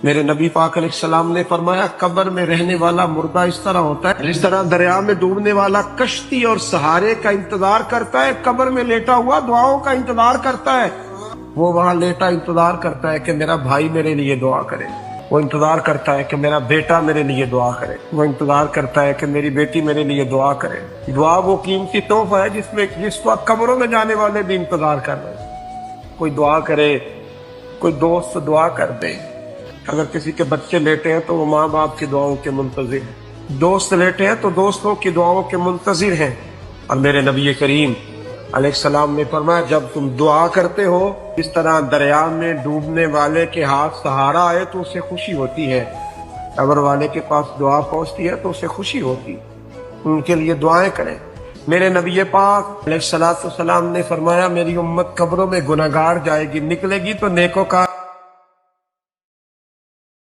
میرے نبی پاک علیہ السلام نے فرمایا قبر میں رہنے والا مردہ اس طرح ہوتا ہے جس طرح دریا میں ڈوبنے والا کشتی اور سہارے کا انتظار کرتا ہے، قبر میں لیٹا ہوا دعاؤں کا انتظار کرتا ہے۔ وہ وہاں لیٹا انتظار کرتا ہے کہ میرا بھائی میرے لیے دعا کرے، وہ انتظار کرتا ہے کہ میرا بیٹا میرے لیے دعا کرے، وہ انتظار کرتا ہے کہ میری بیٹی میرے لیے دعا کرے۔ دعا وہ قیمتی تحفہ ہے جس وقت قبروں میں جانے والے بھی انتظار کر رہے ہیں۔ کوئی دعا کرے، کوئی دوست دعا کر دے۔ اگر کسی کے بچے لیٹے ہیں تو وہ ماں باپ کی دعاؤں کے منتظر ہیں، دوست لیٹے ہیں تو دوستوں کی دعاؤں کے منتظر ہیں۔ اور میرے نبی کریم علیہ السلام نے فرمایا جب تم دعا کرتے ہو اس طرح دریا میں ڈوبنے والے کے ہاتھ سہارا آئے تو اسے خوشی ہوتی ہے، قبر والے کے پاس دعا پہنچتی ہے تو اسے خوشی ہوتی، ان کے لیے دعائیں کریں۔ میرے نبی پاک علیہ السلام نے فرمایا میری امت قبروں میں گناہگار جائے گی، نکلے گی تو نیکوکار